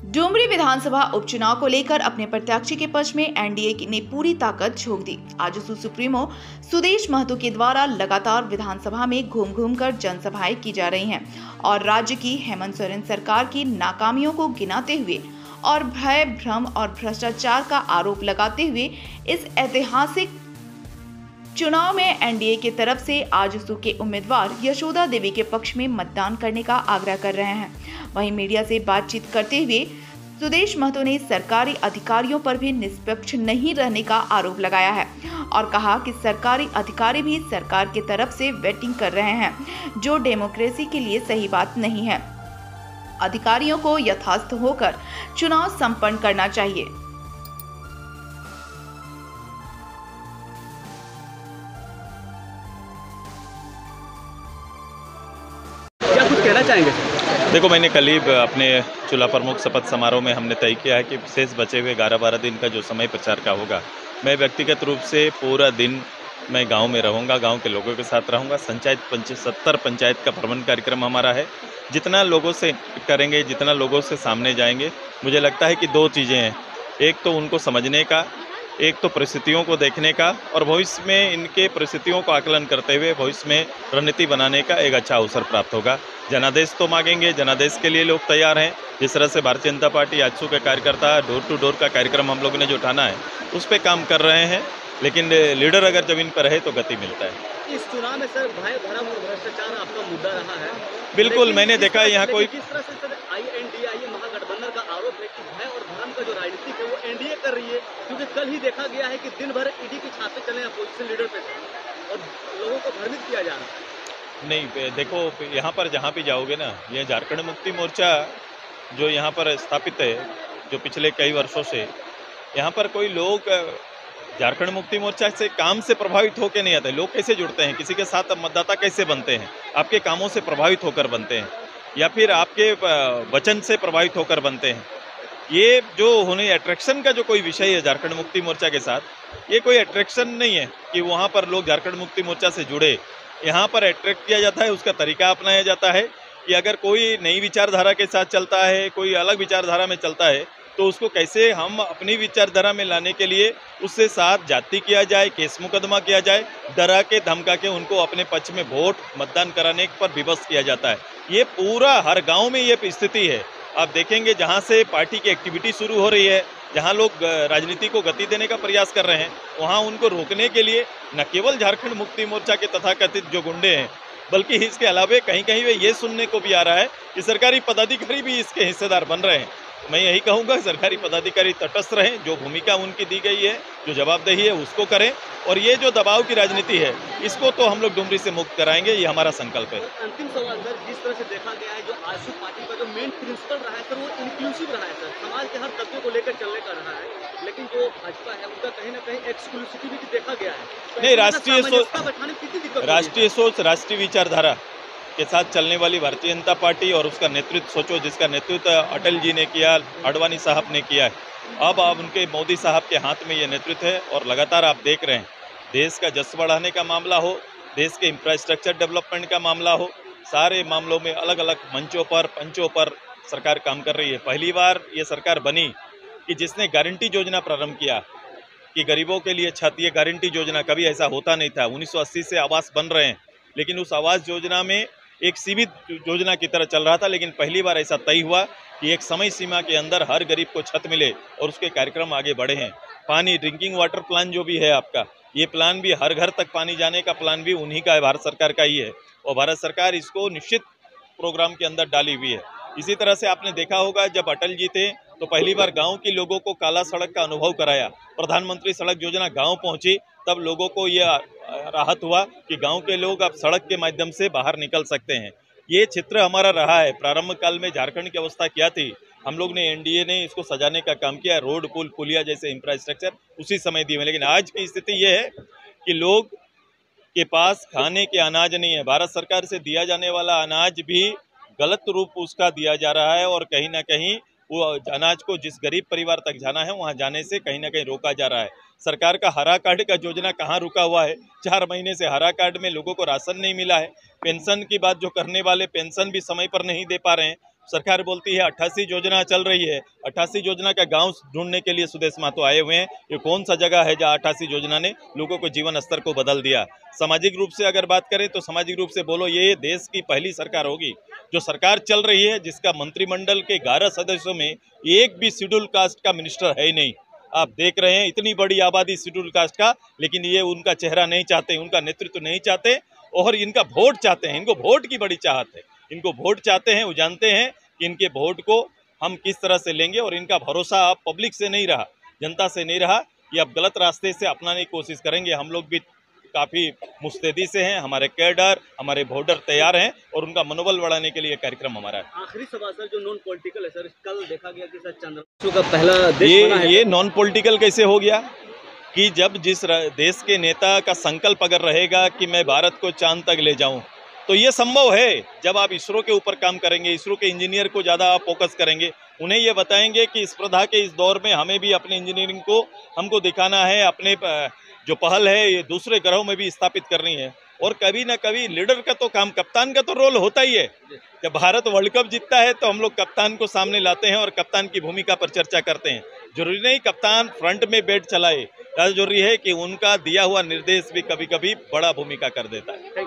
डुमरी विधानसभा उपचुनाव को लेकर अपने प्रत्याशी के पक्ष में एनडीए ने पूरी ताकत झोंक दी। आजसू सुप्रीमो सुदेश महतो के द्वारा लगातार विधानसभा में घूम घूम कर जनसभाएं की जा रही हैं और राज्य की हेमंत सोरेन सरकार की नाकामियों को गिनाते हुए और भय, भ्रम और भ्रष्टाचार का आरोप लगाते हुए इस ऐतिहासिक चुनाव में एनडीए की तरफ से आजसू के उम्मीदवार यशोदा देवी के पक्ष में मतदान करने का आग्रह कर रहे हैं। वहीं मीडिया से बातचीत करते हुए सुदेश महतो ने सरकारी अधिकारियों पर भी निष्पक्ष नहीं रहने का आरोप लगाया है और कहा कि सरकारी अधिकारी भी सरकार की तरफ से वेटिंग कर रहे हैं, जो डेमोक्रेसी के लिए सही बात नहीं है। अधिकारियों को यथास्थ होकर चुनाव संपन्न करना चाहिए। क्या कुछ कहना चाहेंगे? देखो, मैंने कल ही अपने चुला प्रमुख शपथ समारोह में हमने तय किया है कि शेष बचे हुए 11-12 दिन का जो समय प्रचार का होगा, मैं व्यक्तिगत रूप से पूरा दिन मैं गांव में रहूंगा, गांव के लोगों के साथ रहूंगा। 70 पंचायत का भ्रमण कार्यक्रम हमारा है। जितना लोगों से करेंगे, जितना लोगों से सामने जाएंगे, मुझे लगता है कि दो चीज़ें हैं। एक तो उनको समझने का, एक तो परिस्थितियों को देखने का और भविष्य में इनके परिस्थितियों को आकलन करते हुए भविष्य में रणनीति बनाने का एक अच्छा अवसर प्राप्त होगा। जनादेश तो मांगेंगे, जनादेश के लिए लोग तैयार हैं। जिस तरह से भारतीय जनता पार्टी आजसू के कार्यकर्ता डोर टू डोर का कार्यक्रम हम लोगों ने जो उठाना है उस पर काम कर रहे हैं, लेकिन लीडर अगर जमीन पर है तो गति मिलता है। इस चुनाव में सर भय, भ्रम और भ्रष्टाचार आपका मुद्दा रहा है। बिल्कुल, मैंने देखा है यहाँ कोई किस तरह से सर एनडीए महागठबंधन का आरोप है कि भय और भ्रम का जो राजनीति है वो एनडीए कर रही है, क्योंकि कल ही देखा गया है कि दिन भर ईडी के छापे चले अपोजिशन लीडर पे और लोगों को भ्रमित किया जा रहा है। नहीं, देखो, यहाँ पर जहाँ भी जाओगे ना, ये झारखंड मुक्ति मोर्चा जो यहाँ पर स्थापित है, जो पिछले कई वर्षों से, यहाँ पर कोई लोग झारखंड मुक्ति मोर्चा से काम से प्रभावित होकर नहीं आते। लोग कैसे जुड़ते हैं, किसी के साथ मतदाता कैसे बनते हैं? आपके कामों से प्रभावित होकर बनते हैं या फिर आपके वचन से प्रभावित होकर बनते हैं। ये जो होने अट्रैक्शन का जो कोई विषय है झारखंड मुक्ति मोर्चा के साथ, ये कोई अट्रैक्शन नहीं है कि वहाँ पर लोग झारखंड मुक्ति मोर्चा से जुड़े। यहाँ पर अट्रैक्ट किया जाता है, उसका तरीका अपनाया जाता है कि अगर कोई नई विचारधारा के साथ चलता है, कोई अलग विचारधारा में चलता है, तो उसको कैसे हम अपनी विचारधारा में लाने के लिए उससे साथ जाति किया जाए, केस मुकदमा किया जाए, डरा के धमका के उनको अपने पक्ष में वोट मतदान कराने पर विवश किया जाता है। ये पूरा हर गांव में ये स्थिति है। आप देखेंगे जहां से पार्टी की एक्टिविटी शुरू हो रही है, जहां लोग राजनीति को गति देने का प्रयास कर रहे हैं, वहां उनको रोकने के लिए न केवल झारखंड मुक्ति मोर्चा के तथाकथित जो गुंडे हैं, बल्कि इसके अलावा कहीं कहीं वे ये सुनने को भी आ रहा है कि सरकारी पदाधिकारी भी इसके हिस्सेदार बन रहे हैं। मैं यही कहूँगा, सरकारी पदाधिकारी तटस्थ रहें, जो भूमिका उनकी दी गई है, जो जवाबदेही है उसको करें और ये जो दबाव की राजनीति है इसको तो हम लोग डुमरी से मुक्त कराएंगे, ये हमारा संकल्प है। अंतिम सवाल सर, जिस तरह से देखा गया है जो आजसू पार्टी का जो मेन प्रिंसिपल रहा है सर, वो इंक्लूसिव रहा है सर, समाज के हर तबके को लेकर चलने का रहा है, लेकिन जो भाजपा है उनका कहीं ना कहीं एक्सक्लूसिविटी देखा गया है। नहीं, राष्ट्रीय सोच, राष्ट्रीय विचारधारा के साथ चलने वाली भारतीय जनता पार्टी और उसका नेतृत्व सोचो, जिसका नेतृत्व अटल जी ने किया, आडवाणी साहब ने किया है, अब उनके मोदी साहब के हाथ में ये नेतृत्व है और लगातार आप देख रहे हैं देश का जस बढ़ाने का मामला हो, देश के इंफ्रास्ट्रक्चर डेवलपमेंट का मामला हो, सारे मामलों में अलग अलग मंचों पर, पंचों पर सरकार काम कर रही है। पहली बार ये सरकार बनी कि जिसने गारंटी योजना प्रारंभ किया कि गरीबों के लिए छत, ये गारंटी योजना कभी ऐसा होता नहीं था। 1980 से आवास बन रहे हैं, लेकिन उस आवास योजना में एक सीमित योजना की तरह चल रहा था, लेकिन पहली बार ऐसा तय हुआ कि एक समय सीमा के अंदर हर गरीब को छत मिले और उसके कार्यक्रम आगे बढ़े हैं। पानी, ड्रिंकिंग वाटर प्लान जो भी है आपका, ये प्लान भी हर घर तक पानी जाने का प्लान भी उन्हीं का है, भारत सरकार का ही है और भारत सरकार इसको निश्चित प्रोग्राम के अंदर डाली हुई है। इसी तरह से आपने देखा होगा जब अटल जी थे तो पहली बार गांव के लोगों को काला सड़क का अनुभव कराया। प्रधानमंत्री सड़क योजना गांव पहुंची, तब लोगों को यह राहत हुआ कि गांव के लोग अब सड़क के माध्यम से बाहर निकल सकते हैं। ये चित्र हमारा रहा है। प्रारंभ काल में झारखंड की अवस्था क्या थी, हम लोग ने, एनडीए ने इसको सजाने का काम किया, रोड, पुल, पुलिया जैसे इंफ्रास्ट्रक्चर उसी समय दिए। लेकिन आज की स्थिति ये है कि लोग के पास खाने के अनाज नहीं है। भारत सरकार से दिया जाने वाला अनाज भी गलत रूप उसका दिया जा रहा है और कहीं ना कहीं वो अनाज को जिस गरीब परिवार तक जाना है वहाँ जाने से कहीं ना कहीं रोका जा रहा है। सरकार का हरा कार्ड का योजना कहाँ रुका हुआ है? 4 महीने से हरा कार्ड में लोगों को राशन नहीं मिला है। पेंशन की बात जो करने वाले पेंशन भी समय पर नहीं दे पा रहे हैं। सरकार बोलती है 88 योजना चल रही है, 88 योजना का गांव ढूंढने के लिए सुदेश महतो आए हुए हैं। ये कौन सा जगह है जहाँ 88 योजना ने लोगों को जीवन स्तर को बदल दिया। सामाजिक रूप से अगर बात करें तो सामाजिक रूप से बोलो, ये देश की पहली सरकार होगी जो सरकार चल रही है जिसका मंत्रिमंडल के 11 सदस्यों में एक भी शेड्यूल कास्ट का मिनिस्टर है ही नहीं। आप देख रहे हैं इतनी बड़ी आबादी शेड्यूल कास्ट का, लेकिन ये उनका चेहरा नहीं चाहते, उनका नेतृत्व नहीं चाहते और इनका वोट चाहते हैं। इनको वोट की बड़ी चाहत है, इनको वोट चाहते हैं। वो जानते हैं कि इनके वोट को हम किस तरह से लेंगे और इनका भरोसा अब पब्लिक से नहीं रहा, जनता से नहीं रहा। ये अब गलत रास्ते से अपनाने की कोशिश करेंगे। हम लोग भी काफ़ी मुस्तैदी से हैं, हमारे कैडर, हमारे वोटर तैयार हैं और उनका मनोबल बढ़ाने के लिए कार्यक्रम हमारा है। आखिरी सवाल सर, जो नॉन पॉलिटिकल है सर, कल देखा गया कि सर चंद्रशेखर का पहला देश बना है। ये नॉन पॉलिटिकल कैसे हो गया कि जब जिस देश के नेता का संकल्प अगर रहेगा कि मैं भारत को चांद तक ले जाऊं, तो ये संभव है। जब आप इसरो के ऊपर काम करेंगे, इसरो के इंजीनियर को ज़्यादा आप फोकस करेंगे, उन्हें ये बताएंगे कि स्पर्धा के इस दौर में हमें भी अपने इंजीनियरिंग को हमको दिखाना है, अपने जो पहल है ये दूसरे ग्रहों में भी स्थापित करनी है। और कभी ना कभी लीडर का तो काम, कप्तान का तो रोल होता ही है। जब भारत वर्ल्ड कप जीतता है तो हम लोग कप्तान को सामने लाते हैं और कप्तान की भूमिका पर चर्चा करते हैं। जरूरी नहीं कप्तान फ्रंट में बैट चलाए, जरूरी है कि उनका दिया हुआ निर्देश भी कभी कभी बड़ा भूमिका कर देता है।